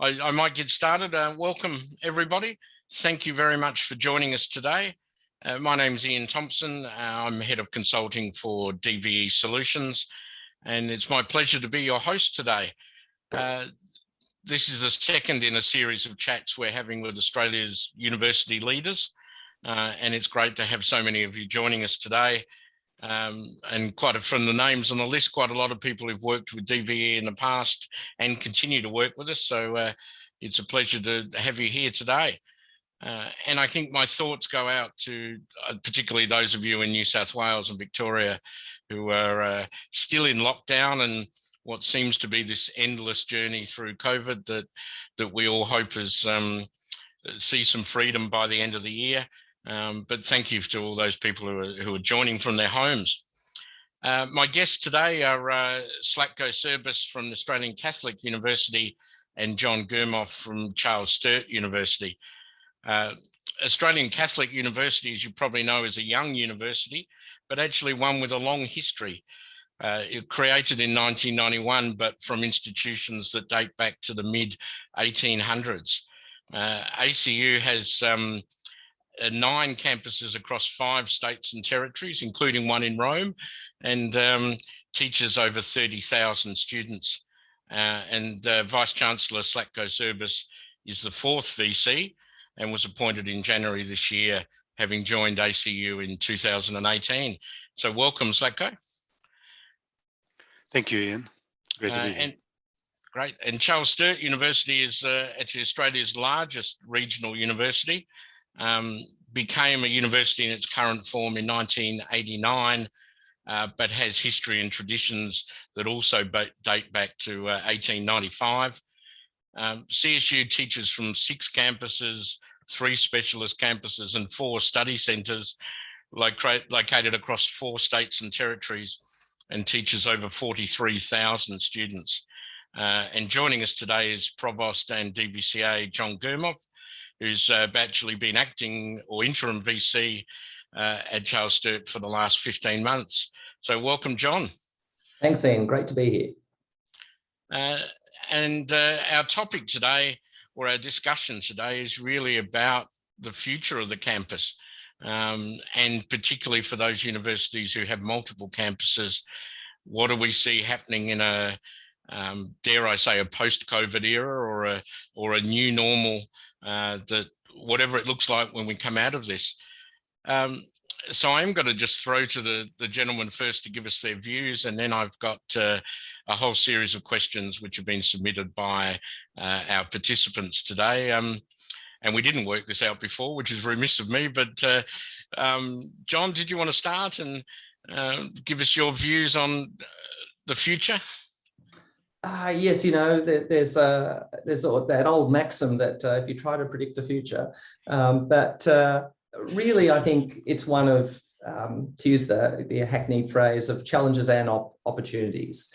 I might get started. Welcome, everybody. Thank you very much for joining us today. My name is Ian Thompson. I'm Head of Consulting for DVE Solutions, and it's my pleasure to be your host today. This is the second in a series of chats we're having with Australia's university leaders, and it's great to have so many of you joining us today. And from the names on the list, quite a lot of people who've worked with DVE in the past and continue to work with us. So it's a pleasure to have you here today. And I think my thoughts go out to particularly those of you in New South Wales and Victoria who are still in lockdown and what seems to be this endless journey through COVID that we all hope is see some freedom by the end of the year. But thank you to all those people who are joining from their homes. My guests today are Slatko Serbis from the Australian Catholic University and John Germoff from Charles Sturt University. Australian Catholic University, as you probably know, is a young university, but actually one with a long history. It created in 1991, but from institutions that date back to the mid-1800s. ACU has 9 campuses across 5 states and territories, including one in Rome, and teaches over 30,000 students. And Vice Chancellor Slatko Serbis is the 4th VC and was appointed in January this year, having joined ACU in 2018. So welcome, Slatko. Thank you, Ian. Great to be here. Great. And Charles Sturt University is actually Australia's largest regional university. Became a university in its current form in 1989, but has history and traditions that also date back to 1895. CSU teaches from 6 campuses, 3 specialist campuses and 4 study centres located across 4 states and territories, and teaches over 43,000 students. And joining us today is Provost and DVCA John Germoff, who's actually been acting or interim VC at Charles Sturt for the last 15 months. So welcome, John. Thanks, Ian. Great to be here. And our topic today, or our discussion today, is really about the future of the campus, and particularly for those universities who have multiple campuses. What do we see happening in a, dare I say, a post-COVID era or a new normal, that whatever it looks like when we come out of this. So I'm going to just throw to the gentleman first to give us their views, and then I've got a whole series of questions which have been submitted by our participants today. And we didn't work this out before, which is remiss of me, but John, did you want to start and give us your views on the future? Yes, you know, there's that old maxim that if you try to predict the future, but really I think it's one of, to use the hackneyed phrase, of challenges and opportunities.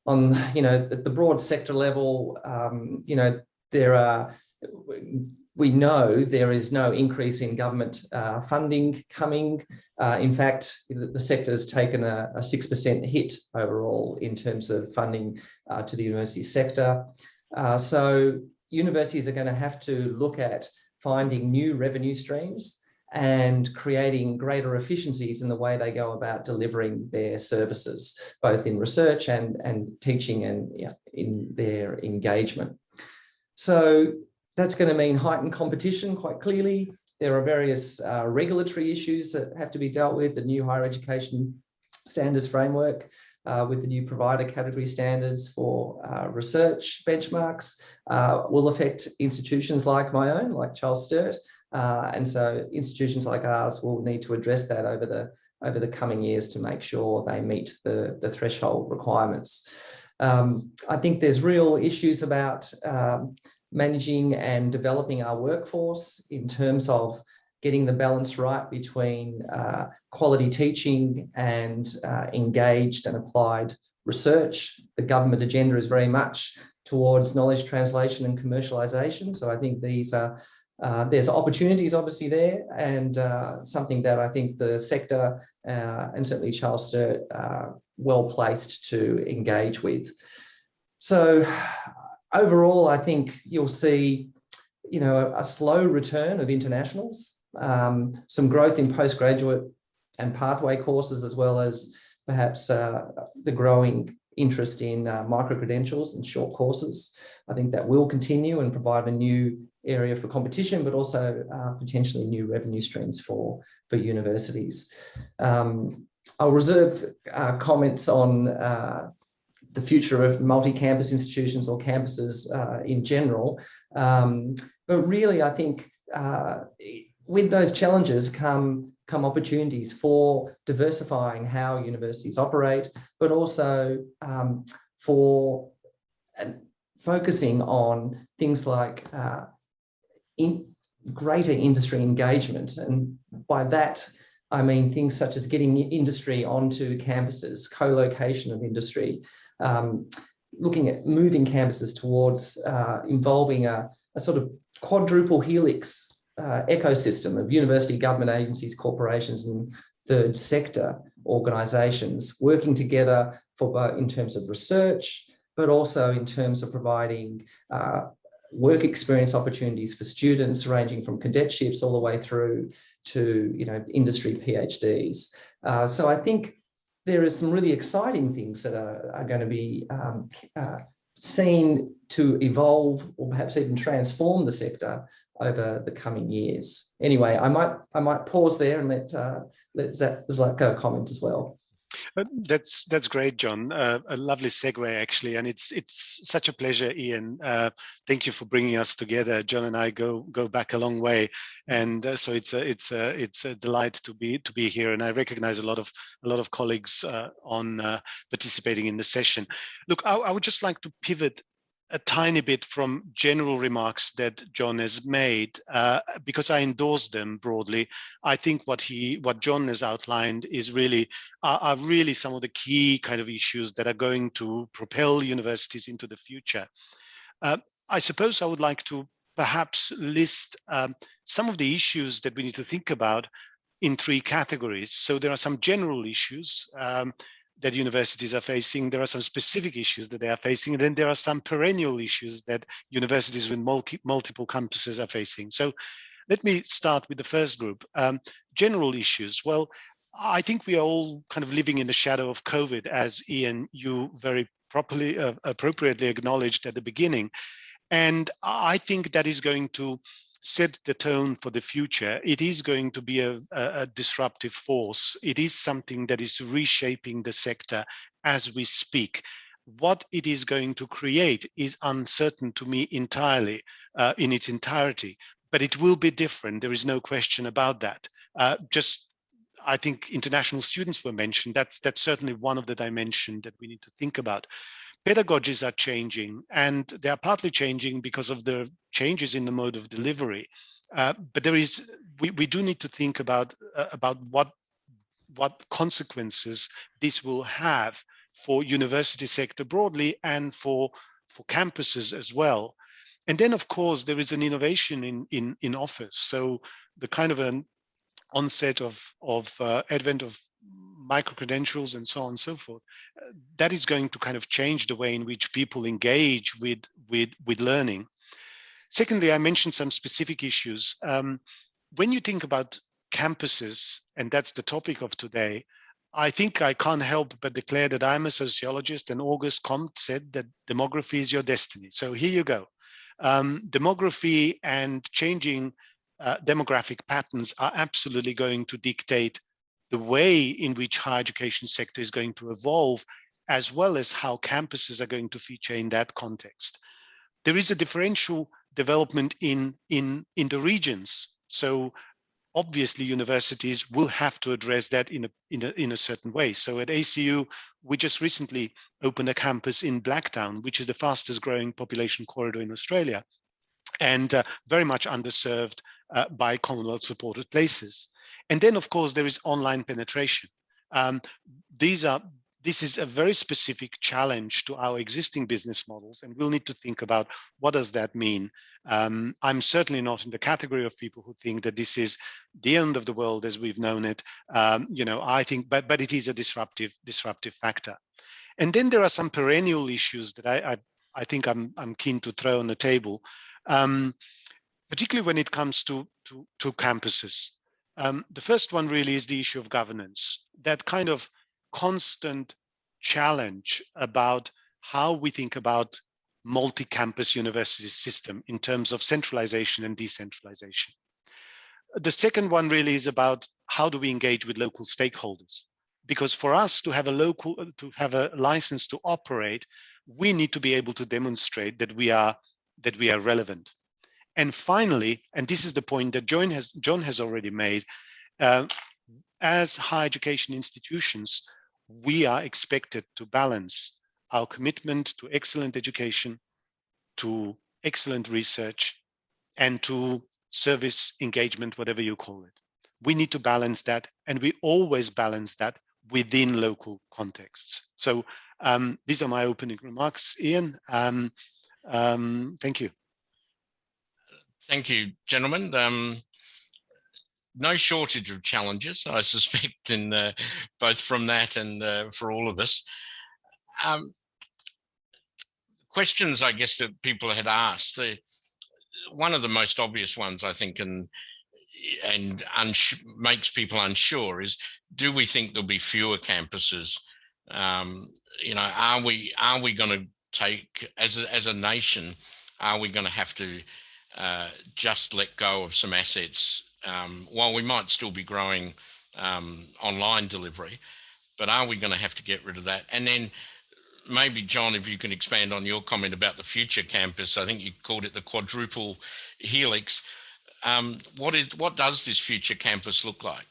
On, you know, the broad sector level, you know, we know there is no increase in government funding coming. In fact, the sector has taken a 6% hit overall in terms of funding to the university sector. So universities are going to have to look at finding new revenue streams and creating greater efficiencies in the way they go about delivering their services, both in research and teaching and in their engagement. So that's going to mean heightened competition, quite clearly. There are various regulatory issues that have to be dealt with. The new higher education standards framework with the new provider category standards for research benchmarks will affect institutions like my own, like Charles Sturt. And so institutions like ours will need to address that over the coming years to make sure they meet the threshold requirements. I think there's real issues about managing and developing our workforce in terms of getting the balance right between quality teaching and engaged and applied research. The government agenda is very much towards knowledge translation and commercialization. So I think these are there's opportunities obviously there, and something that I think the sector and certainly Charles Sturt well placed to engage with. So overall, I think you'll see, a slow return of internationals, some growth in postgraduate and pathway courses, as well as perhaps the growing interest in micro-credentials and short courses. I think that will continue and provide a new area for competition, but also potentially new revenue streams for universities. I'll reserve comments on the future of multi-campus institutions or campuses in general. But really, I think with those challenges come opportunities for diversifying how universities operate, but also for focusing on things like greater industry engagement. And by that, I mean things such as getting industry onto campuses, co-location of industry, looking at moving campuses towards involving a sort of quadruple helix ecosystem of university, government agencies, corporations, and third sector organisations working together for both in terms of research, but also in terms of providing work experience opportunities for students, ranging from cadetships all the way through to industry PhDs. So I think there are some really exciting things that are going to be seen to evolve or perhaps even transform the sector over the coming years. Anyway, I might pause there and let Zlatko comment as well. That's great, John. A lovely segue, actually, and it's such a pleasure, Ian. Thank you for bringing us together. John and I go back a long way, and so it's a delight to be here. And I recognize a lot of colleagues on participating in the session. Look, I would just like to pivot a tiny bit from general remarks that John has made, because I endorse them broadly. I think what John has outlined is are really some of the key kind of issues that are going to propel universities into the future. I suppose I would like to perhaps list some of the issues that we need to think about in three categories. So there are some general issues that universities are facing. There are some specific issues that they are facing, and then there are some perennial issues that universities with multiple campuses are facing. So let me start with the first group, general issues. Well, I think we are all kind of living in the shadow of COVID, as Ian, you very appropriately acknowledged at the beginning. And I think that is going to set the tone for the future. It is going to be a disruptive force. It is something that is reshaping the sector as we speak. What it is going to create is uncertain to me entirely, in its entirety, but it will be different. There is no question about that. I think international students were mentioned. That's certainly one of the dimensions that we need to think about. Pedagogies are changing, and they are partly changing because of the changes in the mode of delivery. But we do need to think about what consequences this will have for university sector broadly and for campuses as well. And then, of course, there is an innovation in office. So the kind of an onset of advent of micro-credentials and so on and so forth, that is going to kind of change the way in which people engage with learning. Secondly, I mentioned some specific issues. When you think about campuses, and that's the topic of today, I think I can't help but declare that I'm a sociologist, and Auguste Comte said that demography is your destiny. So here you go. Demography and changing demographic patterns are absolutely going to dictate the way in which higher education sector is going to evolve, as well as how campuses are going to feature in that context. There is a differential development in the regions. So obviously universities will have to address that in a certain way. So at ACU, we just recently opened a campus in Blacktown, which is the fastest growing population corridor in Australia, and very much underserved by Commonwealth supported places. And then, of course, there is online penetration. This is a very specific challenge to our existing business models, and we'll need to think about what does that mean. I'm certainly not in the category of people who think that this is the end of the world as we've known it. I think, but it is a disruptive factor. And then there are some perennial issues that I think I'm keen to throw on the table, particularly when it comes to campuses. The first one really is the issue of governance, that kind of constant challenge about how we think about multi-campus university system in terms of centralization and decentralization. The second one really is about how do we engage with local stakeholders? Because for us to have a license to operate, we need to be able to demonstrate that we are relevant. And finally, and this is the point that John has already made, as higher education institutions, we are expected to balance our commitment to excellent education, to excellent research, and to service engagement, whatever you call it. We need to balance that, and we always balance that within local contexts. So these are my opening remarks, Ian. Thank you. Thank you, gentlemen. No shortage of challenges, I suspect, in both from that and for all of us. Questions, I guess, that people had asked. One of the most obvious ones, I think, and makes people unsure is: do we think there'll be fewer campuses? You know, are we going to take, as a nation, are we going to have to just let go of some assets while we might still be growing online delivery, but are we going to have to get rid of that? And then maybe, John, if you can expand on your comment about the future campus. I think you called it the quadruple helix. What does this future campus look like?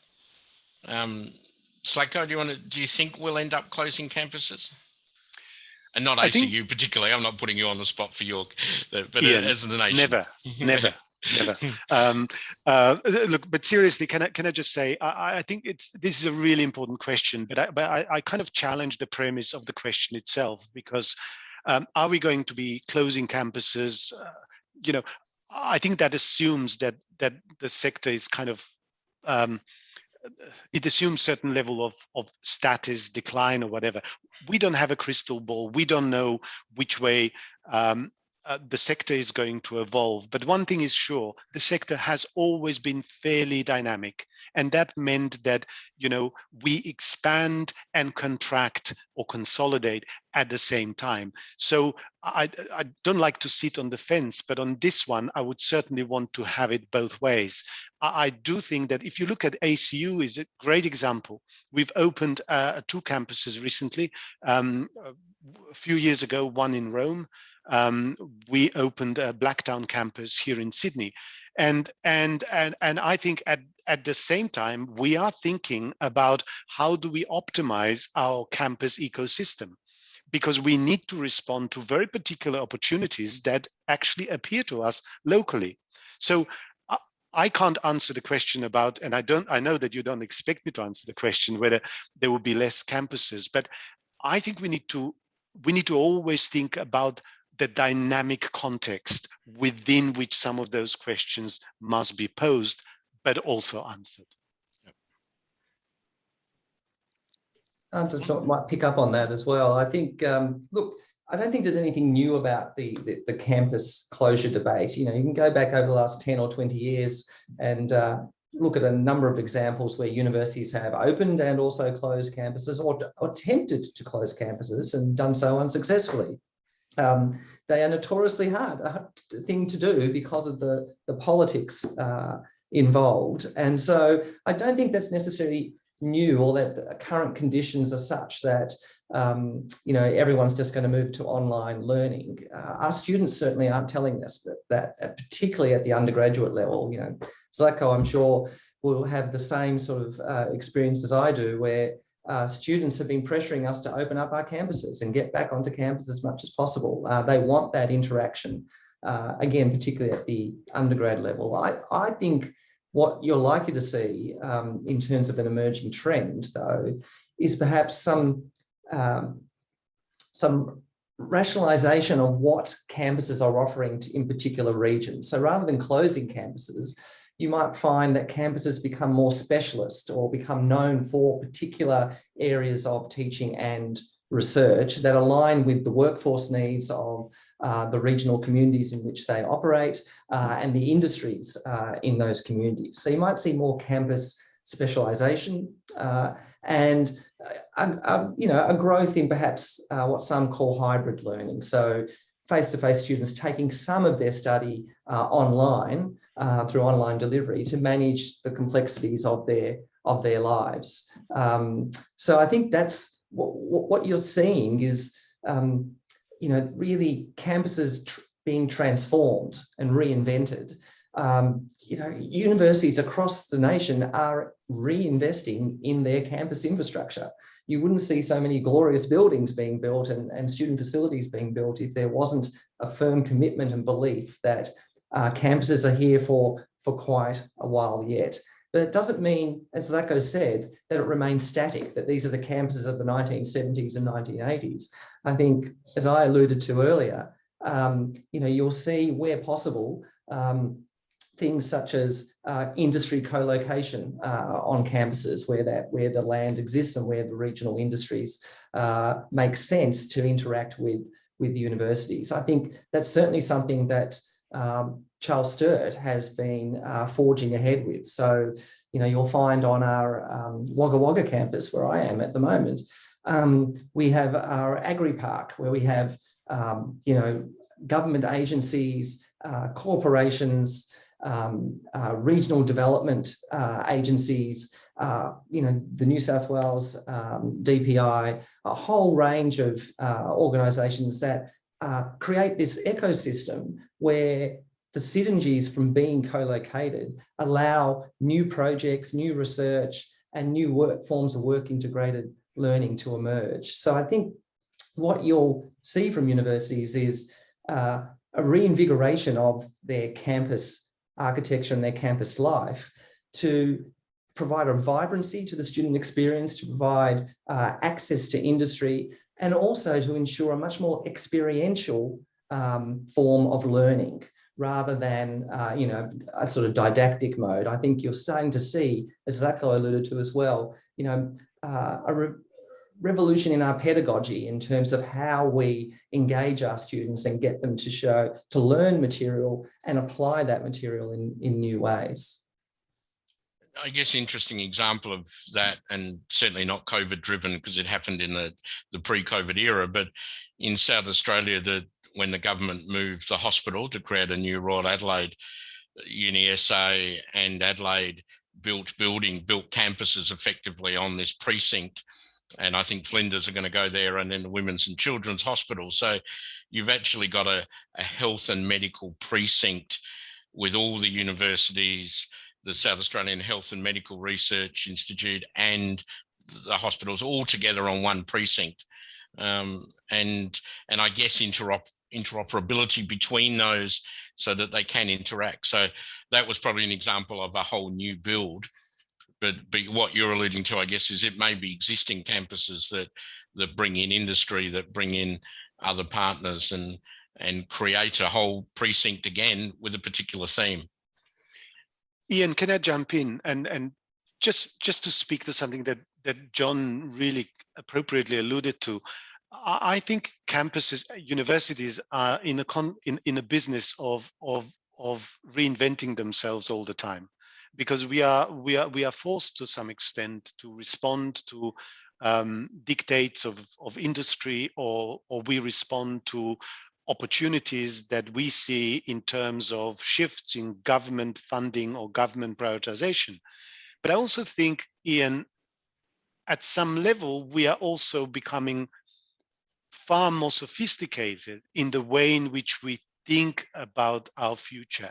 Slatko, do you think we'll end up closing campuses? And not ACU particularly. I'm not putting you on the spot for your, but Ian, as the nation. Never. Look, but seriously, can I just say, I think this is a really important question, but I kind of challenge the premise of the question itself, because are we going to be closing campuses? You know, I think that assumes that the sector is kind of it assumes certain level of status decline or whatever. We don't have a crystal ball. We don't know which way the sector is going to evolve. But one thing is sure, the sector has always been fairly dynamic. And that meant that, you know, we expand and contract or consolidate at the same time. So I don't like to sit on the fence, but on this one, I would certainly want to have it both ways. I do think that if you look at ACU is a great example. We've opened 2 campuses recently. A few years ago, one in Rome. We opened a Blacktown campus here in Sydney. And I think at the same time, we are thinking about how do we optimize our campus ecosystem, because we need to respond to very particular opportunities that actually appear to us locally. So I can't answer the question about, and I know that you don't expect me to answer the question whether there will be less campuses, but I think we need to always think about the dynamic context within which some of those questions must be posed, but also answered. I just might pick up on that as well. I think, look, I don't think there's anything new about the campus closure debate. You know, you can go back over the last 10 or 20 years and look at a number of examples where universities have opened and also closed campuses, or attempted to close campuses and done so unsuccessfully. They are notoriously hard thing to do because of the politics involved. And so I don't think that's necessarily new, or that the current conditions are such that you know, everyone's just going to move to online learning. Our students certainly aren't telling us that particularly at the undergraduate level. You know, Zlatko, I'm sure, will have the same sort of experience as I do, where students have been pressuring us to open up our campuses and get back onto campus as much as possible. They want that interaction, again, particularly at the undergrad level. I think what you're likely to see in terms of an emerging trend, though, is perhaps some rationalization of what campuses are offering in particular regions. So rather than closing campuses, you might find that campuses become more specialist or become known for particular areas of teaching and research that align with the workforce needs of the regional communities in which they operate and the industries in those communities. So you might see more campus specialisation and a growth in perhaps what some call hybrid learning. So face-to-face students taking some of their study online through online delivery to manage the complexities of their lives. So I think that's what you're seeing is, really campuses being transformed and reinvented. Universities across the nation are reinvesting in their campus infrastructure. You wouldn't see so many glorious buildings being built and student facilities being built if there wasn't a firm commitment and belief that campuses are here for quite a while yet. But it doesn't mean, as Zacko said, that it remains static, that these are the campuses of the 1970s and 1980s. I think, as I alluded to earlier, you'll see where possible things such as industry co-location on campuses where the land exists and where the regional industries make sense to interact with the universities. I think that's certainly something that Charles Sturt has been forging ahead with. So, you'll find on our Wagga Wagga campus, where I am at the moment, we have our Agri Park, where we have, government agencies, corporations, regional development agencies, the New South Wales DPI, a whole range of organisations that create this ecosystem where the synergies from being co-located allow new projects, new research, and new forms of work integrated learning to emerge. So I think what you'll see from universities is a reinvigoration of their campus architecture and their campus life to provide a vibrancy to the student experience, to provide access to industry, and also to ensure a much more experiential form of learning rather than, a sort of didactic mode. I think you're starting to see, as Zacko alluded to as well, a revolution in our pedagogy in terms of how we engage our students and get them to learn material and apply that material in new ways. I guess interesting example of that, and certainly not COVID driven because it happened in the pre-COVID era, but in South Australia, when the government moved the hospital to create a new Royal Adelaide, UniSA and Adelaide built campuses effectively on this precinct. And I think Flinders are going to go there, and then the Women's and Children's Hospital. So you've actually got a health and medical precinct with all the universities, the South Australian Health and Medical Research Institute and the hospitals all together on one precinct. And I guess interoperability between those so that they can interact. So that was probably an example of a whole new build. But what you're alluding to, I guess, is it may be existing campuses that bring in industry, that bring in other partners and create a whole precinct again with a particular theme. Ian, can I jump in and just to speak to something that John really appropriately alluded to? I think campuses, universities are in a business of reinventing themselves all the time, because we are forced to some extent to respond to dictates of industry, or we respond to opportunities that we see in terms of shifts in government funding or government prioritization. But I also think, Ian, at some level, we are also becoming far more sophisticated in the way in which we think about our future.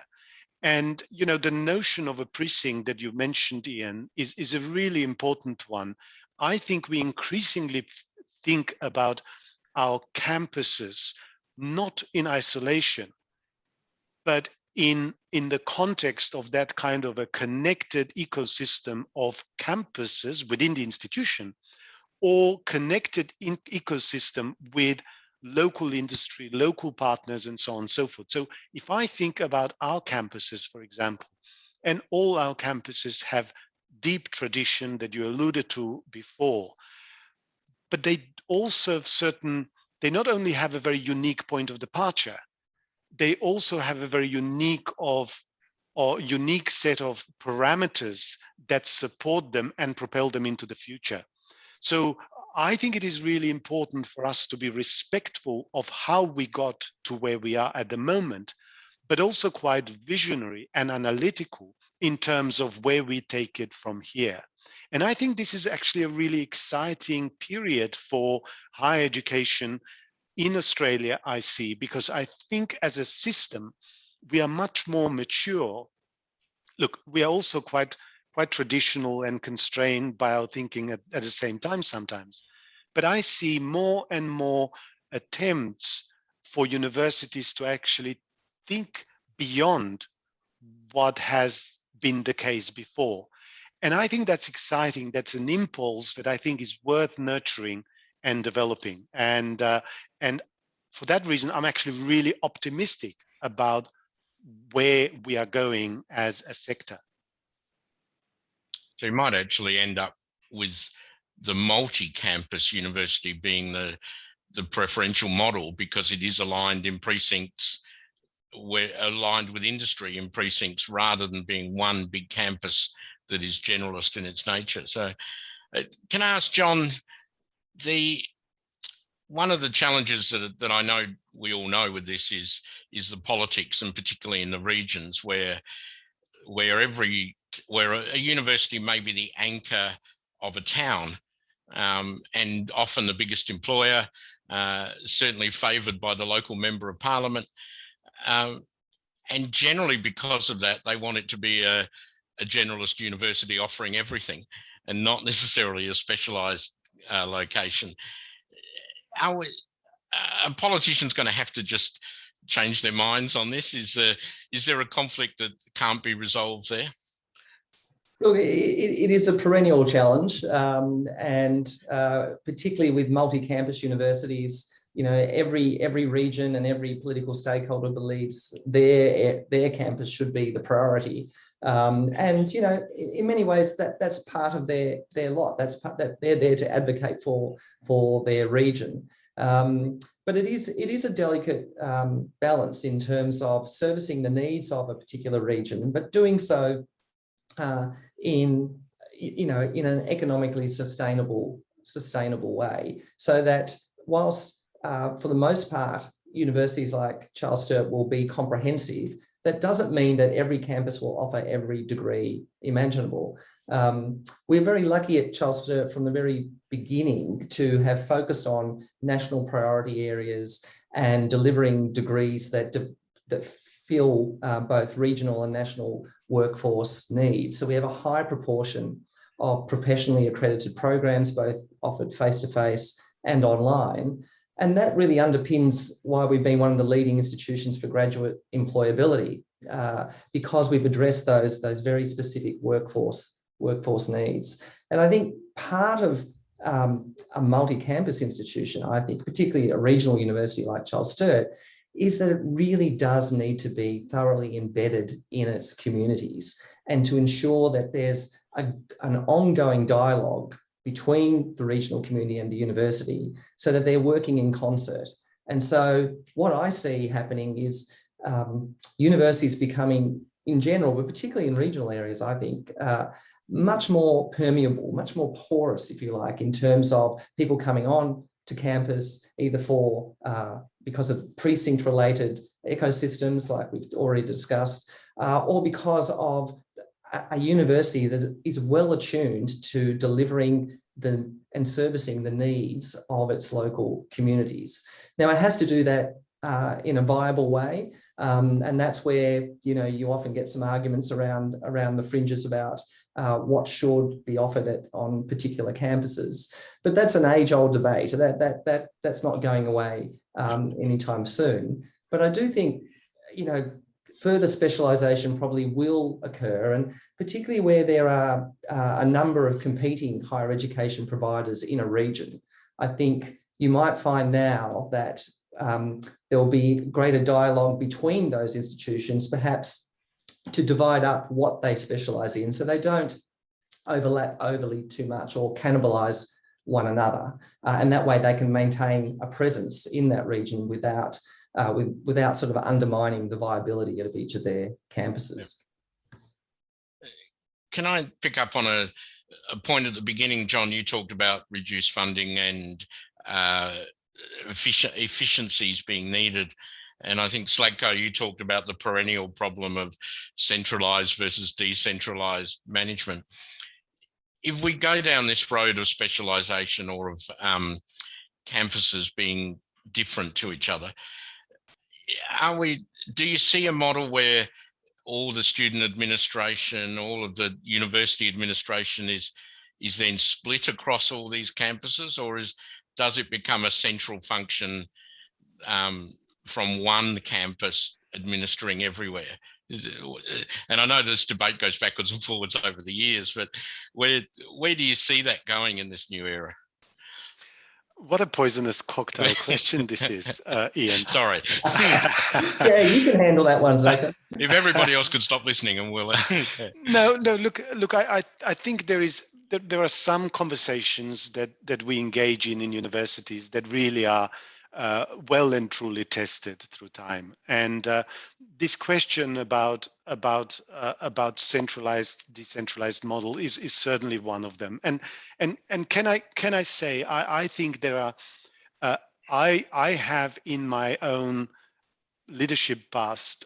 And, the notion of a precinct that you mentioned, Ian, is a really important one. I think we increasingly think about our campuses not in isolation, but in the context of that kind of a connected ecosystem of campuses within the institution, or connected ecosystem with local industry, local partners, and so on and so forth. So if I think about our campuses, for example, and all our campuses have deep tradition that you alluded to before, but they also have they not only have a very unique point of departure, they also have a very unique set of parameters that support them and propel them into the future. So I think it is really important for us to be respectful of how we got to where we are at the moment, but also quite visionary and analytical in terms of where we take it from here. And I think this is actually a really exciting period for higher education in Australia, I see, because I think as a system, we are much more mature. Look, we are also quite traditional and constrained by our thinking at the same time sometimes. But I see more and more attempts for universities to actually think beyond what has been the case before. And I think that's exciting. That's an impulse that I think is worth nurturing and developing. And for that reason, I'm actually really optimistic about where we are going as a sector. So you might actually end up with the multi-campus university being the preferential model, because it is aligned in precincts, where aligned with industry in precincts, rather than being one big campus that is generalist in its nature. So can I ask John, one of the challenges that I know we all know with this is the politics, and particularly in the regions where a university may be the anchor of a town, and often the biggest employer, certainly favoured by the local member of parliament. And generally, because of that, they want it to be a generalist university offering everything, and not necessarily a specialised location. Are politicians going to have to just change their minds on this? Is there a conflict that can't be resolved there? Look, it is a perennial challenge, and particularly with multi-campus universities, every region and every political stakeholder believes their campus should be the priority. And in many ways that's part of their lot. That they're there to advocate for their region. But it is a delicate balance in terms of servicing the needs of a particular region, but doing so in an economically sustainable way, so that whilst for the most part universities like Charles Sturt will be comprehensive, that doesn't mean that every campus will offer every degree imaginable. We're very lucky at Charles Sturt from the very beginning to have focused on national priority areas and delivering degrees that fill both regional and national workforce needs. So we have a high proportion of professionally accredited programs, both offered face-to-face and online. And that really underpins why we've been one of the leading institutions for graduate employability, because we've addressed those very specific workforce needs. And I think part of a multi-campus institution, I think particularly a regional university like Charles Sturt, is that it really does need to be thoroughly embedded in its communities, and to ensure that there's an ongoing dialogue between the regional community and the university, so that they're working in concert. And so what I see happening is universities becoming, in general, but particularly in regional areas, I think, much more permeable, much more porous, if you like, in terms of people coming on to campus, either because of precinct-related ecosystems like we've already discussed, or because of a university that is well attuned to delivering and servicing the needs of its local communities. Now, it has to do that in a viable way, and that's where you often get some arguments around the fringes about what should be offered on particular campuses. But that's an age-old debate. That's not going away anytime soon. But I do think further specialisation probably will occur, and particularly where there are a number of competing higher education providers in a region. I think you might find now that there will be greater dialogue between those institutions, perhaps to divide up what they specialise in, so they don't overlap overly too much or cannibalise one another. And that way they can maintain a presence in that region without sort of undermining the viability of each of their campuses. Can I pick up on a point at the beginning, John? You talked about reduced funding and efficiencies being needed. And I think, Sladko, you talked about the perennial problem of centralized versus decentralized management. If we go down this road of specialization or of campuses being different to each other, do you see a model where all the student administration, all of the university administration is then split across all these campuses, or does it become a central function from one campus administering everywhere? And I know this debate goes backwards and forwards over the years, but where do you see that going in this new era? What a poisonous cocktail question this is, Ian. Sorry. Yeah, you can handle that one, Zach. If everybody else could stop listening, and we'll. No. Look. I think there are some conversations that we engage in universities that really are well and truly tested through time. And this question about centralized, decentralized model is certainly one of them. And can I say I think there are I have in my own leadership past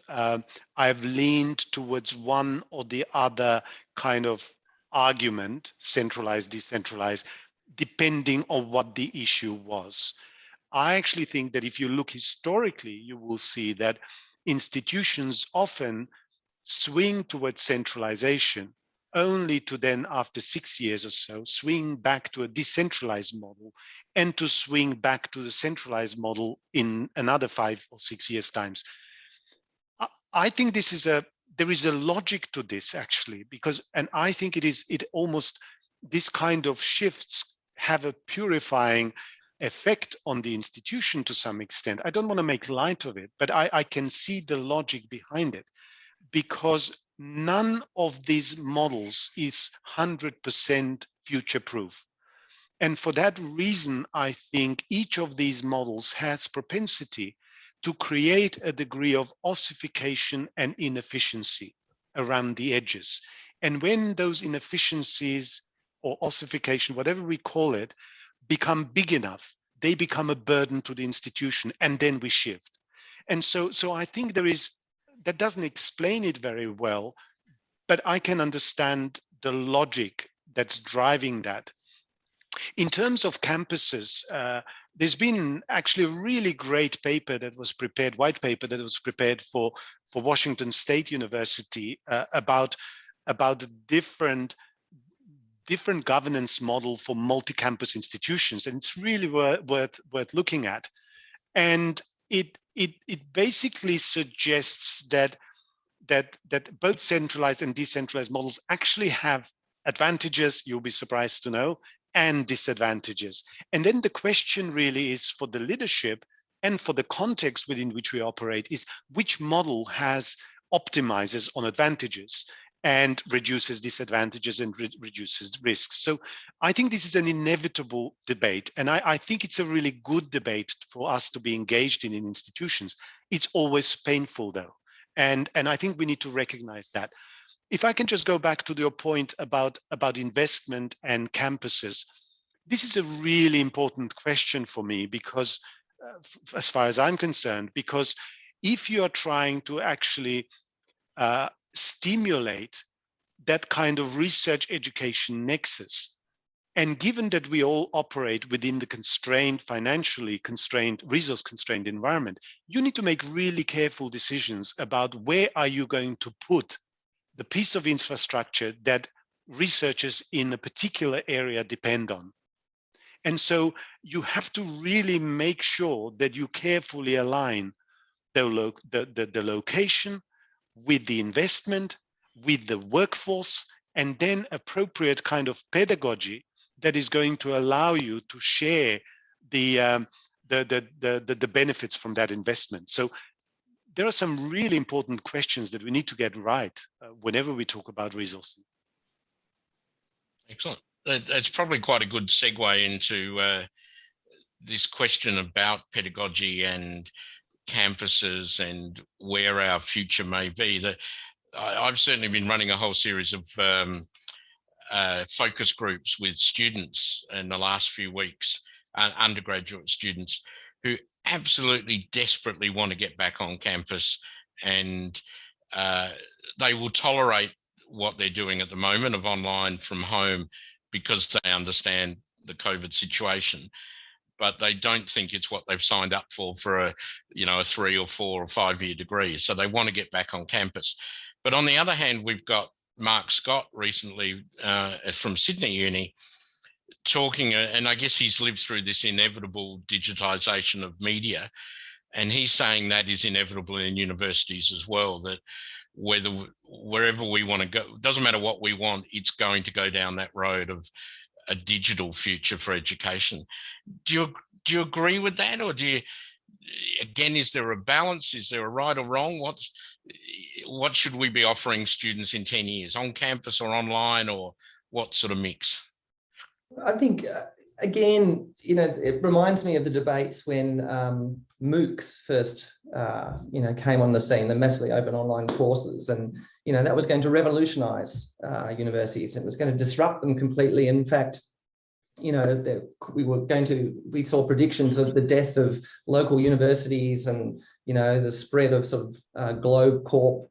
I've leaned towards one or the other kind of argument, centralized, decentralized, depending on what the issue was. I actually think that if you look historically, you will see that institutions often swing towards centralization only to then, after 6 years or so, swing back to a decentralized model and to swing back to the centralized model in another 5 or 6 years' times. I think there is a logic to this actually, and I think this kind of shifts have a purifying effect on the institution to some extent. I don't want to make light of it, but I can see the logic behind it, because none of these models is 100% future-proof. And for that reason, I think each of these models has propensity to create a degree of ossification and inefficiency around the edges. And when those inefficiencies or ossification, whatever we call it, become big enough, they become a burden to the institution, and then we shift. And so I think that doesn't explain it very well, but I can understand the logic that's driving that. In terms of campuses, there's been actually a really great paper that was prepared, white paper that was prepared for Washington State University about the different governance model for multi-campus institutions, and it's really worth looking at. And it basically suggests that both centralized and decentralized models actually have advantages, you'll be surprised to know, and disadvantages. And then the question really is, for the leadership and for the context within which we operate, is which model optimizes on advantages and reduces disadvantages and reduces risks. So I think this is an inevitable debate. And I think it's a really good debate for us to be engaged in institutions. It's always painful though. And I think we need to recognize that. If I can just go back to your point about investment and campuses, this is a really important question for me, because as far as I'm concerned, because if you are trying to actually stimulate that kind of research education nexus, and given that we all operate within the financially constrained, resource constrained environment, you need to make really careful decisions about where are you going to put the piece of infrastructure that researchers in a particular area depend on. And so you have to really make sure that you carefully align the location with the investment, with the workforce, and then appropriate kind of pedagogy that is going to allow you to share the benefits from that investment. So there are some really important questions that we need to get right whenever we talk about resourcing. Excellent. That's probably quite a good segue into this question about pedagogy and campuses and where our future may be. That I've certainly been running a whole series of focus groups with students in the last few weeks, undergraduate students who absolutely desperately want to get back on campus, and they will tolerate what they're doing at the moment of online from home because they understand the COVID situation, but they don't think it's what they've signed up for a 3 or 4 or 5 year degree. So they want to get back on campus. But on the other hand, we've got Mark Scott recently from Sydney Uni talking, and I guess he's lived through this inevitable digitization of media, and he's saying that is inevitable in universities as well, that wherever we want to go, doesn't matter what we want, it's going to go down that road of a digital future for education. Do you agree with that, or again, is there a balance? Is there a right or wrong? What should we be offering students in 10 years, on campus or online, or what sort of mix? I think, again, it reminds me of the debates when MOOCs first, came on the scene, the massively open online courses, and that was going to revolutionize universities. It was going to disrupt them completely. In fact, we saw predictions of the death of local universities and the spread of sort of Globe Corp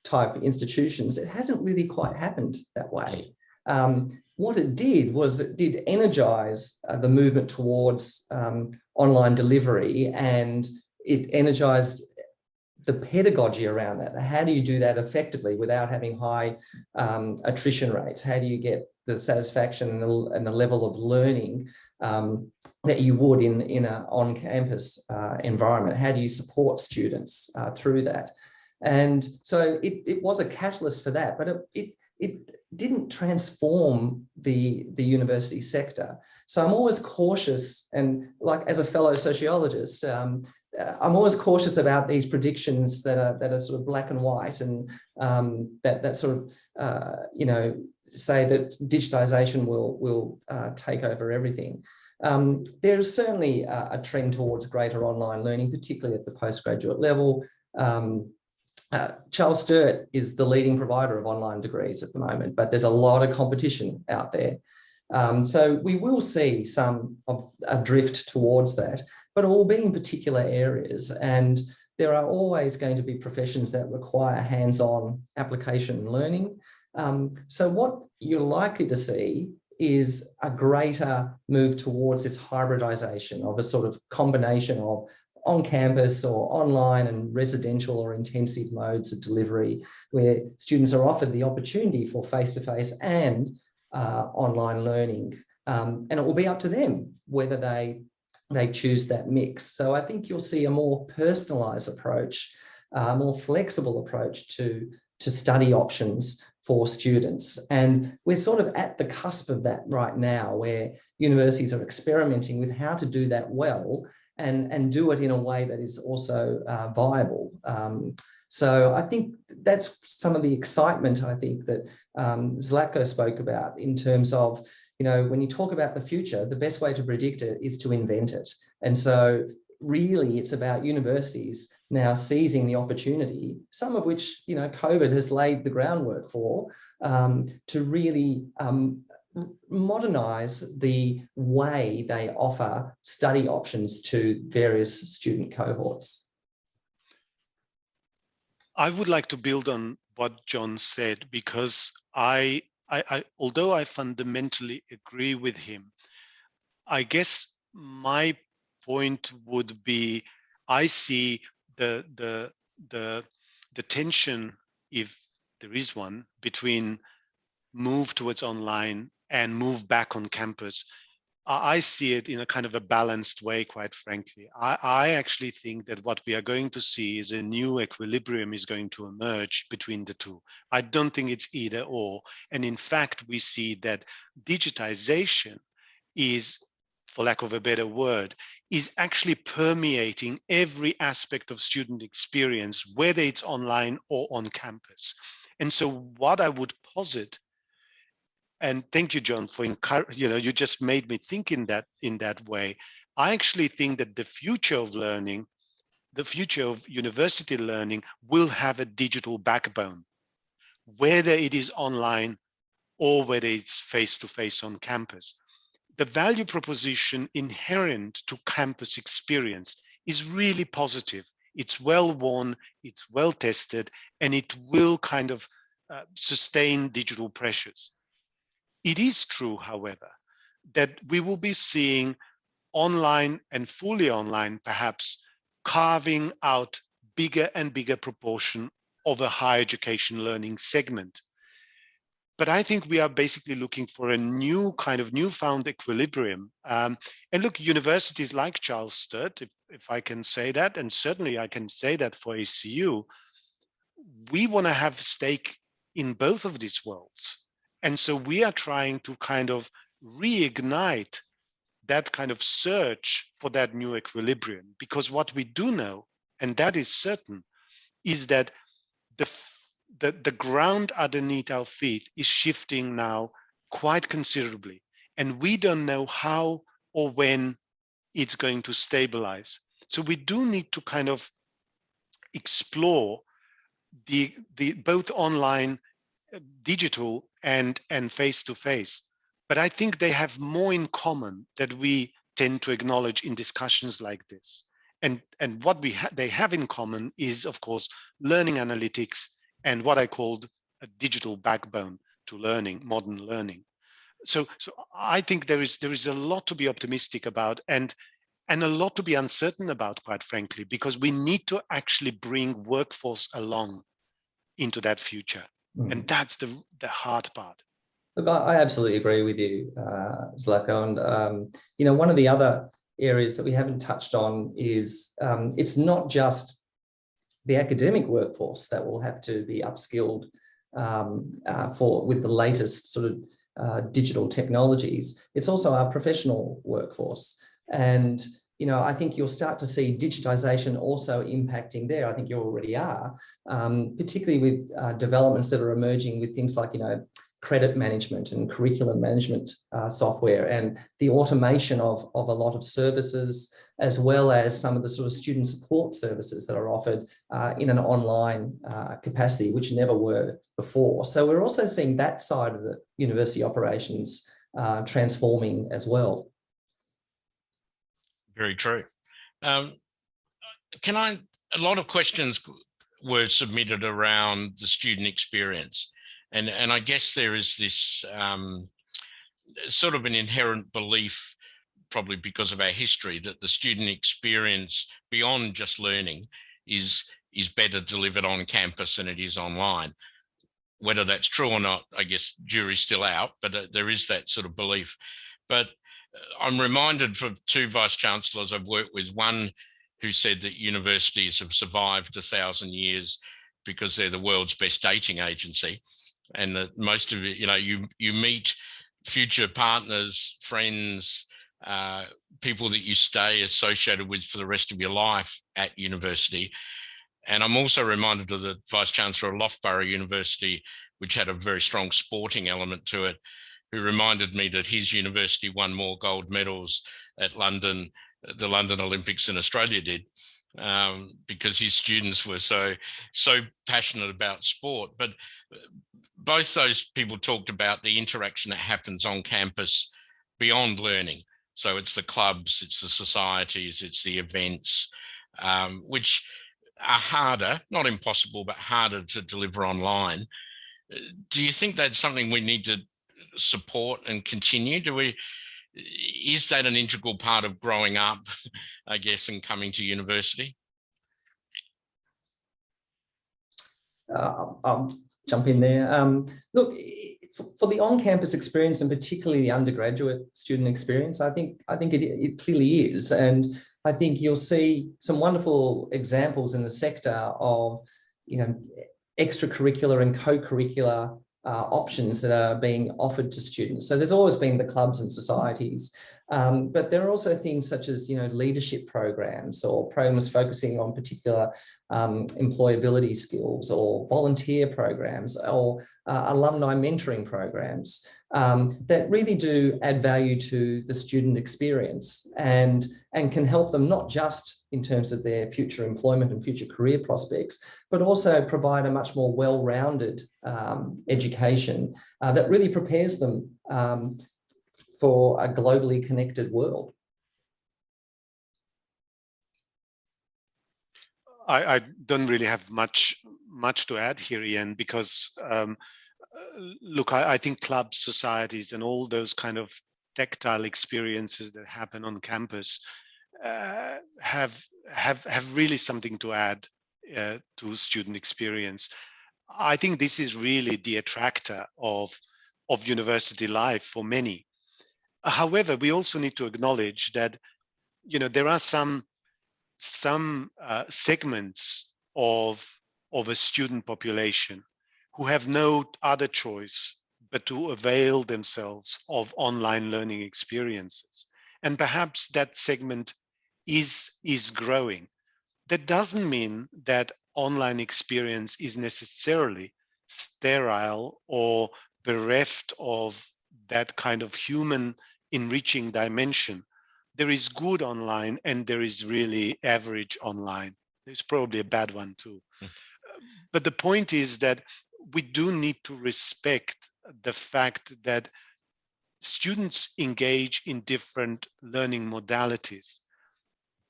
type institutions. It hasn't really quite happened that way. What it did was it did energize the movement towards online delivery, and it energized the pedagogy around that. How do you do that effectively without having high attrition rates? How do you get the satisfaction and the level of learning that you would in an on-campus environment? How do you support students through that? And so it was a catalyst for that, but it didn't transform the university sector. So I'm always cautious, and like as a fellow sociologist, I'm always cautious about these predictions that are sort of black and white, and that sort of say that digitization will take over everything. There's certainly a trend towards greater online learning, particularly at the postgraduate level. Charles Sturt is the leading provider of online degrees at the moment, but there's a lot of competition out there. So we will see some of a drift towards that, but it will be in particular areas. And there are always going to be professions that require hands-on application and learning. So what you're likely to see is a greater move towards this hybridization of a sort of combination of on-campus or online and residential or intensive modes of delivery, where students are offered the opportunity for face-to-face and online learning. And it will be up to them whether they choose that mix. So I think you'll see a more personalised approach, a more flexible approach to study options for students. And we're sort of at the cusp of that right now, where universities are experimenting with how to do that well and do it in a way that is also viable. So I think that's some of the excitement, I think, that Zlatko spoke about in terms of, when you talk about the future, the best way to predict it is to invent it. And so really it's about universities now seizing the opportunity, some of which, COVID has laid the groundwork for, to really modernize the way they offer study options to various student cohorts. I would like to build on what John said, because I although I fundamentally agree with him, I guess my point would be, I see the tension, if there is one, between move towards online and move back on campus. I see it in a kind of a balanced way, quite frankly. I actually think that what we are going to see is a new equilibrium is going to emerge between the two. I don't think it's either or. And in fact, we see that digitization is, for lack of a better word, is actually permeating every aspect of student experience, whether it's online or on campus. And so what I would posit And thank you, John, for you just made me think in that way. I actually think that the future of learning, the future of university learning, will have a digital backbone, whether it is online or whether it's face-to-face on campus. The value proposition inherent to campus experience is really positive. It's well worn, it's well tested, and it will kind of sustain digital pressures. It is true, however, that we will be seeing online and fully online perhaps carving out bigger and bigger proportion of a higher education learning segment. But I think we are basically looking for a new kind of newfound equilibrium. And look, universities like Charles Sturt, if I can say that, and certainly I can say that for ACU, we want to have a stake in both of these worlds. And so we are trying to kind of reignite that kind of search for that new equilibrium. Because what we do know, and that is certain, is that the ground underneath our feet is shifting now quite considerably. And we don't know how or when it's going to stabilize. So we do need to kind of explore the both online, digital, and face-to-face. But I think they have more in common that we tend to acknowledge in discussions like this. And what they have in common is, of course, learning analytics and what I called a digital backbone to learning, modern learning. So I think there is a lot to be optimistic about and a lot to be uncertain about, quite frankly, because we need to actually bring workforce along into that future. And that's the hard part. Look, I absolutely agree with you, Zlatko. And, one of the other areas that we haven't touched on is it's not just the academic workforce that will have to be upskilled with the latest sort of digital technologies. It's also our professional workforce. And, I think you'll start to see digitization also impacting there. I think you already are, particularly with developments that are emerging with things like, credit management and curriculum management software, and the automation of a lot of services, as well as some of the sort of student support services that are offered in an online capacity, which never were before. So we're also seeing that side of the university operations transforming as well. Very true. A lot of questions were submitted around the student experience. And I guess there is this sort of an inherent belief, probably because of our history, that the student experience beyond just learning is better delivered on campus than it is online. Whether that's true or not, I guess jury's still out, but there is that sort of belief. But I'm reminded of two vice chancellors I've worked with, one who said that universities have survived 1,000 years because they're the world's best dating agency. And that most of it, you meet future partners, friends, people that you stay associated with for the rest of your life at university. And I'm also reminded of the Vice Chancellor of Loughborough University, which had a very strong sporting element to it, who reminded me that his university won more gold medals at the London Olympics than Australia did, because his students were so passionate about sport. But both those people talked about the interaction that happens on campus beyond learning. So it's the clubs, it's the societies, it's the events, which are harder, not impossible, but harder to deliver online. Do you think that's something we need to support and continue? Is that an integral part of growing up, I guess, and coming to university? I'll jump in there. Look, for the on-campus experience, and particularly the undergraduate student experience, I think it clearly is. And I think you'll see some wonderful examples in the sector of, extracurricular and co-curricular options that are being offered to students. So there's always been the clubs and societies, but there are also things such as, leadership programs or programs focusing on particular employability skills, or volunteer programs, or alumni mentoring programs that really do add value to the student experience and can help them not just in terms of their future employment and future career prospects, but also provide a much more well-rounded education that really prepares them for a globally connected world. I don't really have much to add here, Ian, because look, I think clubs, societies, and all those kind of tactile experiences that happen on campus have really something to add to student experience. I think this is really the attractor of university life for many. However, we also need to acknowledge that there are some segments of a student population who have no other choice but to avail themselves of online learning experiences. And perhaps that segment is growing. That doesn't mean that online experience is necessarily sterile or bereft of that kind of human enriching dimension. There is good online and there is really average online. There's probably a bad one too. But the point is that we do need to respect the fact that students engage in different learning modalities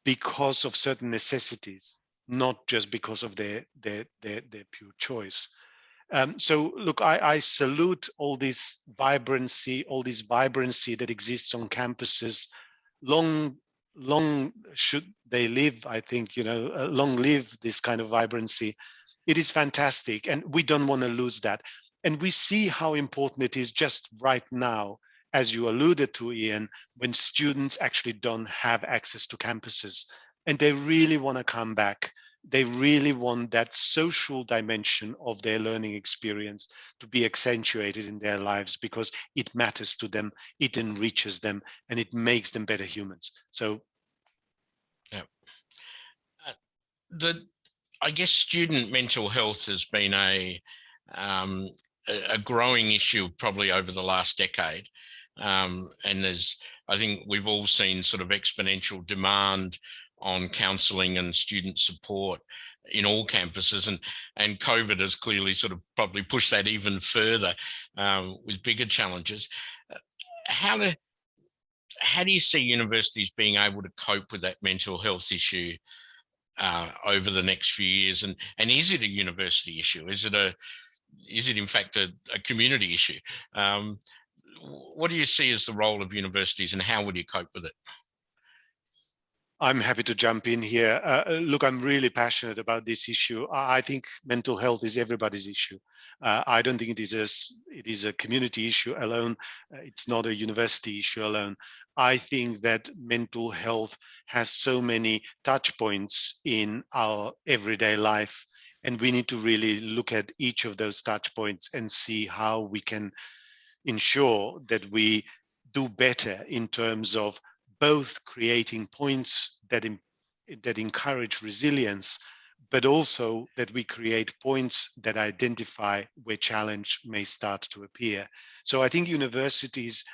because of certain necessities, not just because of their pure choice. So look, I salute all this vibrancy that exists on campuses. Long should they live, I think, long live this kind of vibrancy. It is fantastic, and we don't want to lose that. And we see how important it is just right now, as you alluded to, Ian, when students actually don't have access to campuses and they really want to come back. They really want that social dimension of their learning experience to be accentuated in their lives because it matters to them, it enriches them, and it makes them better humans. So, yeah. I guess student mental health has been a growing issue probably over the last decade. And I think we've all seen sort of exponential demand on counselling and student support in all campuses, and COVID has clearly sort of probably pushed that even further with bigger challenges. How do you see universities being able to cope with that mental health issue over the next few years? And is it a university issue? Is it in fact a community issue? What do you see as the role of universities, and how would you cope with it? I'm happy to jump in here. Look, I'm really passionate about this issue. I think mental health is everybody's issue. I don't think it is a community issue alone. It's not a university issue alone. I think that mental health has so many touch points in our everyday life, and we need to really look at each of those touch points and see how we can ensure that we do better in terms of both creating points that encourage resilience, but also that we create points that identify where challenge may start to appear. So I think universities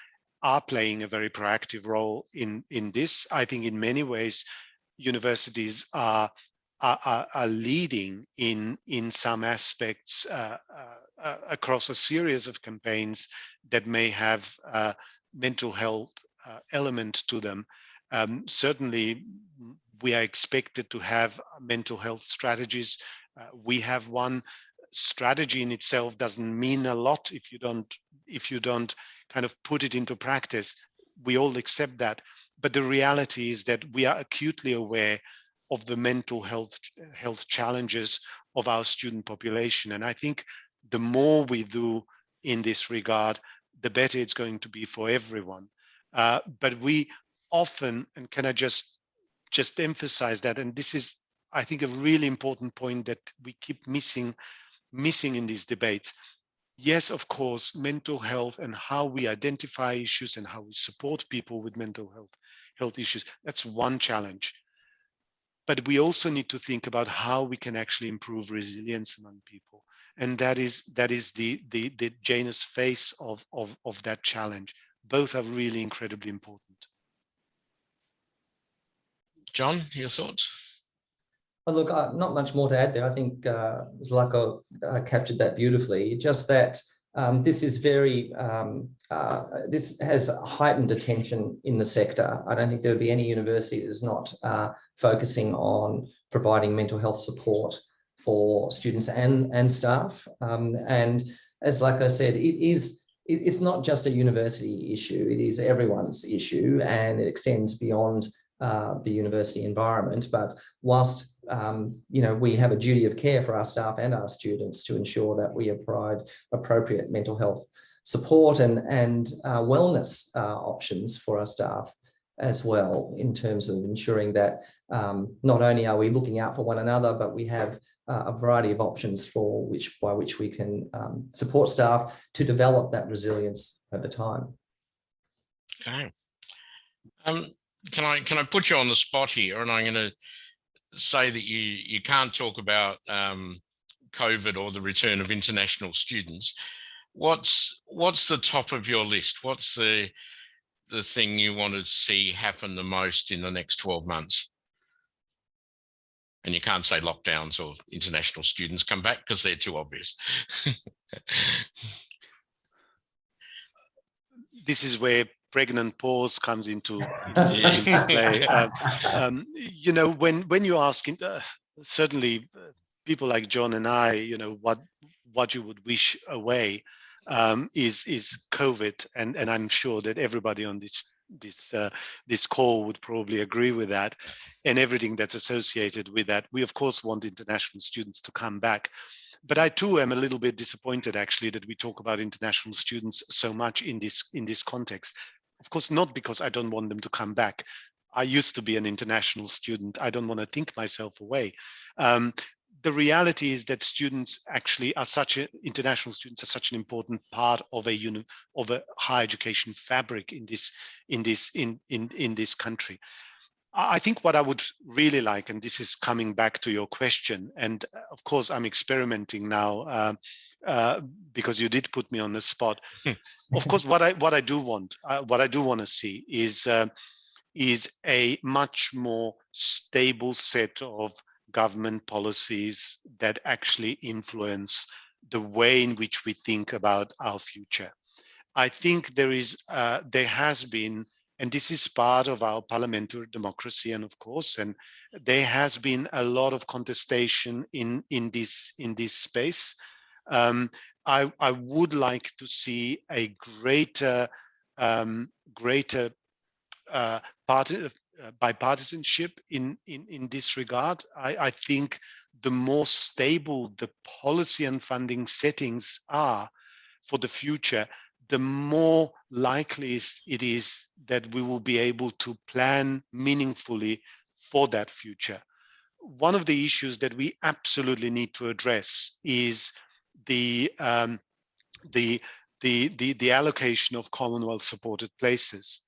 are playing a very proactive role in this. I think in many ways, universities are leading in some aspects across a series of campaigns that may have mental health element to them. Certainly, we are expected to have mental health strategies. We have one. Strategy in itself doesn't mean a lot if you don't kind of put it into practice. We all accept that, but the reality is that we are acutely aware of the mental health challenges of our student population, and I think the more we do in this regard, the better it's going to be for everyone. But we often, and can I just emphasize that, and this is, I think, a really important point that we keep missing in these debates. Yes, of course, mental health and how we identify issues and how we support people with mental health issues. That's one challenge. But we also need to think about how we can actually improve resilience among people. And that is the Janus face of that challenge. Both are really incredibly important. John, your thoughts? Well, look, not much more to add there. I think Zlatko captured that beautifully. Just that this is this has heightened attention in the sector. I don't think there would be any university that's not focusing on providing mental health support for students and staff. And as Zlatko said, it's not just a university issue. It is everyone's issue, and it extends beyond the university environment. But whilst we have a duty of care for our staff and our students to ensure that we provide appropriate mental health support and wellness options for our staff as well, in terms of ensuring that not only are we looking out for one another, but we have a variety of options by which we can support staff to develop that resilience over time. Okay. Can I put you on the spot here, and I'm going to say that you can't talk about COVID or the return of international students. What's the top of your list? What's the thing you want to see happen the most in the next 12 months? And you can't say lockdowns or international students come back because they're too obvious. This is where pregnant pause comes into play. When you ask, certainly people like John and I, what you would wish away is COVID, and I'm sure that everybody on this call would probably agree with that, and everything that's associated with that. We of course want international students to come back. But I too am a little bit disappointed, actually, that we talk about international students so much in this context. Of course, not because I don't want them to come back. I used to be an international student. I don't want to think myself away. The reality is that students actually are international students are such an important part of a higher education fabric in this country. I think what I would really like, and this is coming back to your question, and of course I'm experimenting now because you did put me on the spot. Of course, what I do want to see is a much more stable set of government policies that actually influence the way in which we think about our future. I think there has been, and this is part of our parliamentary democracy, and of course, and there has been a lot of contestation in this space. I would like to see a greater bipartisanship in this regard. I think the more stable the policy and funding settings are for the future, the more likely it is that we will be able to plan meaningfully for that future. One of the issues that we absolutely need to address is the allocation of Commonwealth supported places.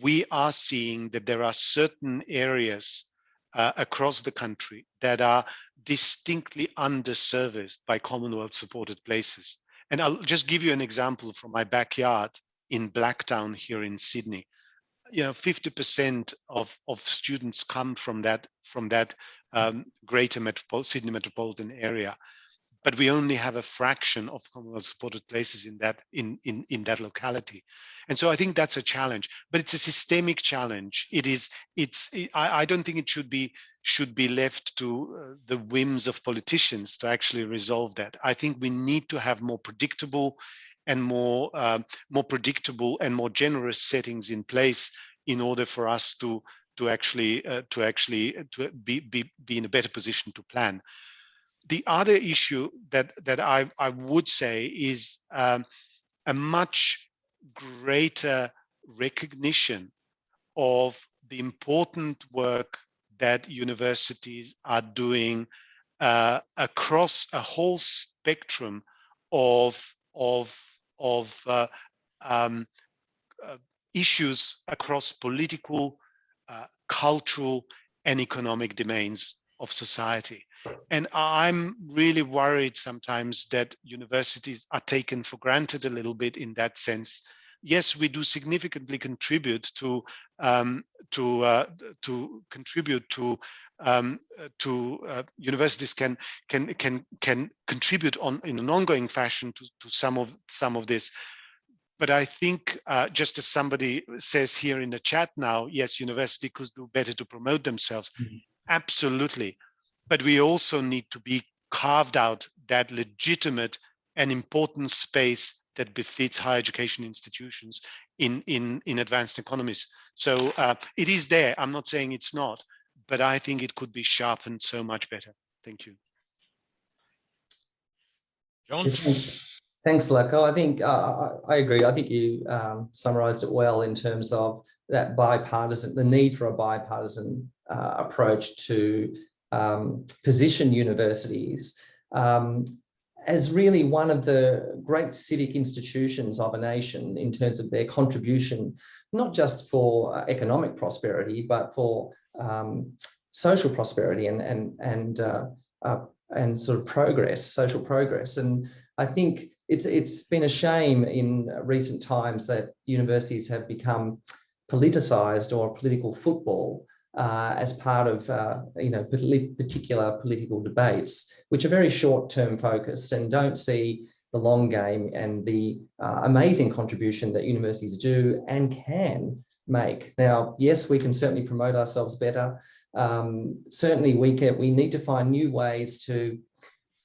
We are seeing that there are certain areas across the country that are distinctly underserviced by Commonwealth supported places. And I'll just give you an example from my backyard in Blacktown here in Sydney. 50% of students come from that greater Sydney metropolitan area, but we only have a fraction of Commonwealth supported places in that locality. And so I think that's a challenge, but it's a systemic challenge. I don't think it should be left to the whims of politicians to actually resolve that. I think we need to have more predictable and more generous settings in place in order for us to actually be in a better position to plan. The other issue that I would say is a much greater recognition of the important work that universities are doing across a whole spectrum of issues across political, cultural, and economic domains of society. And I'm really worried sometimes that universities are taken for granted a little bit in that sense. Yes, we do significantly contribute to universities can contribute in an ongoing fashion to some of this. But I think, just as somebody says here in the chat now, yes, university could do better to promote themselves. Mm-hmm. Absolutely. But we also need to be carved out that legitimate and important space that befits higher education institutions in advanced economies. So it is there. I'm not saying it's not, but I think it could be sharpened so much better. Thank you. John? Thanks, Lako. I think I agree. I think you summarised it well in terms of that the need for a bipartisan approach to position universities as really one of the great civic institutions of a nation in terms of their contribution, not just for economic prosperity, but for social prosperity and sort of progress, social progress. And I think it's been a shame in recent times that universities have become politicized or political football as part of particular political debates, which are very short-term focused and don't see the long game and the amazing contribution that universities do and can make. Now, yes, we can certainly promote ourselves better. Certainly, we need to find new ways to,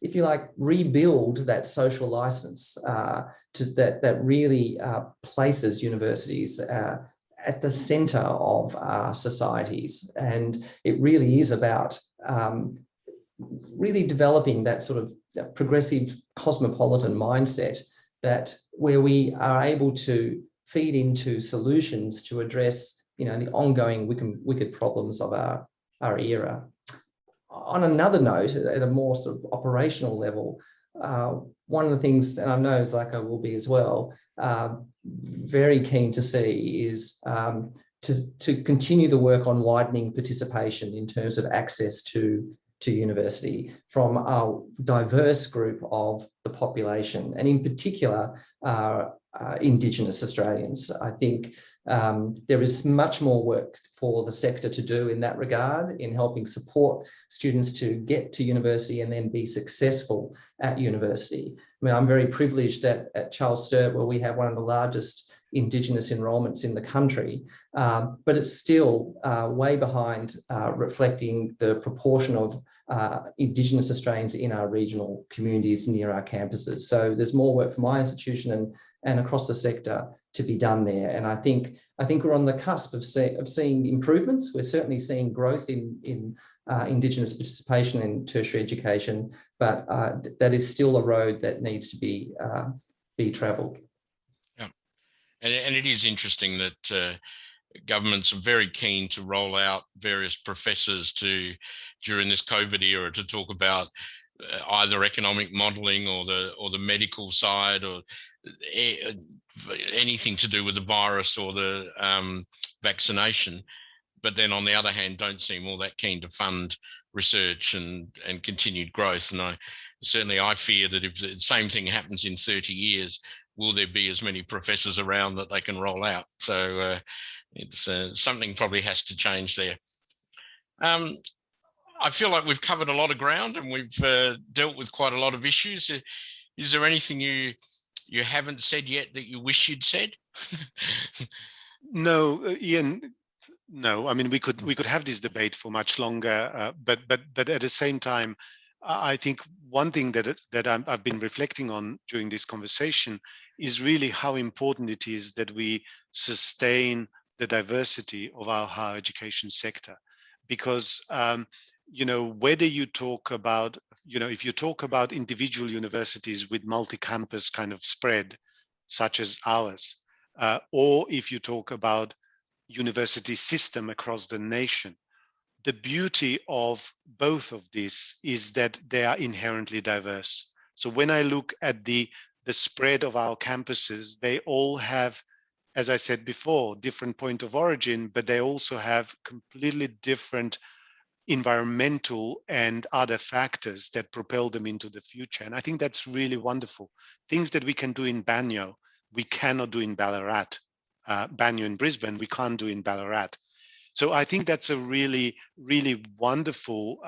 if you like, rebuild that social license that really places universities at the centre of our societies. And it really is about really developing that sort of progressive cosmopolitan mindset where we are able to feed into solutions to address, the ongoing wicked problems of our era. On another note, at a more sort of operational level, one of the things, and I know Zlatko will be as well, very keen to see is to continue the work on widening participation in terms of access to university from a diverse group of the population, and in particular, Indigenous Australians. I think there is much more work for the sector to do in that regard, in helping support students to get to university and then be successful at university. I mean, I'm very privileged at Charles Sturt, where we have one of the largest Indigenous enrolments in the country, but it's still way behind reflecting the proportion of Indigenous Australians in our regional communities near our campuses. So there's more work for my institution and across the sector to be done there. And I think we're on the cusp of seeing improvements. We're certainly seeing growth in Indigenous participation in tertiary education, but that is still a road that needs to be travelled. Yeah, and it is interesting that governments are very keen to roll out various professors during this COVID era to talk about either economic modelling or the medical side or anything to do with the virus or the vaccination, but then on the other hand don't seem all that keen to fund research and continued growth. And I fear that if the same thing happens in 30 years, will there be as many professors around that they can roll out? So it's something probably has to change there. I feel like we've covered a lot of ground and we've dealt with quite a lot of issues. Is there anything you haven't said yet that you wish you'd said? No, Ian. No, I mean we could have this debate for much longer, but at the same time, I think one thing that I've been reflecting on during this conversation is really how important it is that we sustain the diversity of our higher education sector, because whether you talk about if you talk about individual universities with multi-campus kind of spread, such as ours, or if you talk about university system across the nation, the beauty of both of these is that they are inherently diverse. So when I look at the spread of our campuses, they all have, as I said before, different point of origin, but they also have completely different environmental and other factors that propel them into the future. And I think that's really wonderful. Things that we can do in Banyo, we cannot do in Ballarat. Banyo in Brisbane, we can't do in Ballarat. So I think that's a really, really wonderful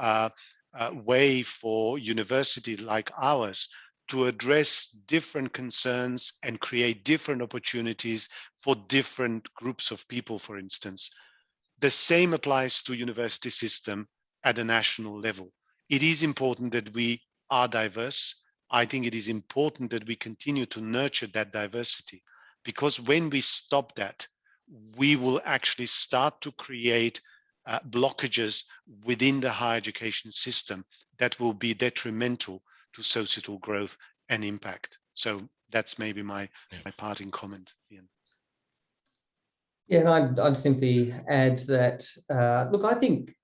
way for universities like ours to address different concerns and create different opportunities for different groups of people, for instance. The same applies to university system at a national level. It is important that we are diverse. I think it is important that we continue to nurture that diversity, because when we stop that, we will actually start to create blockages within the higher education system that will be detrimental to societal growth and impact. So that's maybe my parting comment, Ian. Yeah, and I'd simply add that, look, I think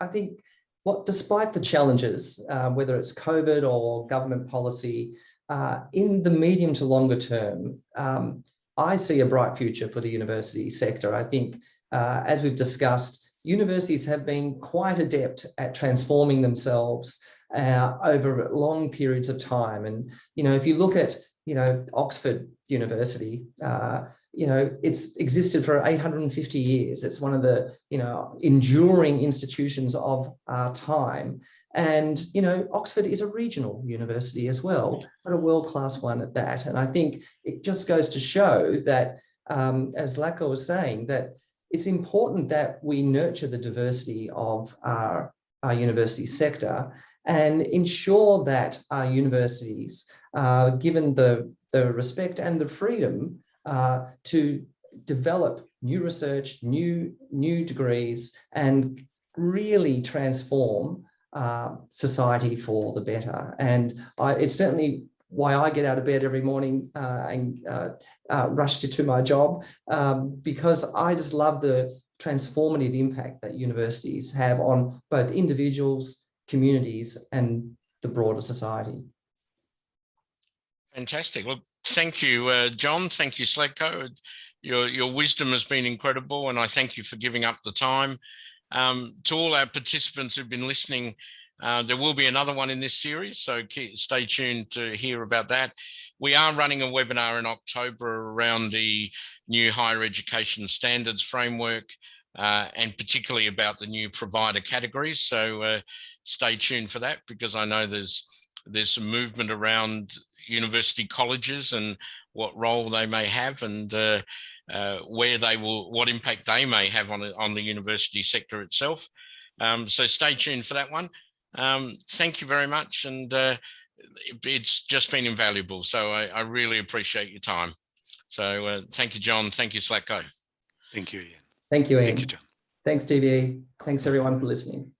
despite the challenges, whether it's COVID or government policy, in the medium to longer term, I see a bright future for the university sector. I think, as we've discussed, universities have been quite adept at transforming themselves over long periods of time. And, if you look at, Oxford University, it's existed for 850 years. It's one of the, enduring institutions of our time. And, Oxford is a regional university as well, but a world-class one at that. And I think it just goes to show that, as Zlatko was saying, that it's important that we nurture the diversity of our university sector and ensure that our universities are given the respect and the freedom to develop new research, new degrees, and really transform society for the better. And it's certainly why I get out of bed every morning and rush to my job, because I just love the transformative impact that universities have on both individuals, communities, and the broader society. Fantastic. Well, thank you, John. Thank you, Zlatko. Your wisdom has been incredible, and I thank you for giving up the time. To all our participants who've been listening, there will be another one in this series, so stay tuned to hear about that. We are running a webinar in October around the new higher education standards framework, and particularly about the new provider categories. So stay tuned for that, because I know there's some movement around university colleges and what role they may have, and what impact they may have on the university sector itself. So stay tuned for that one. Thank you very much, and it's just been invaluable. So I really appreciate your time. So thank you, John. Thank you, Zlatko. Thank you, Ian. Thank you, Ian. Thank you, John. Thanks, TVE. Thanks, everyone, for listening.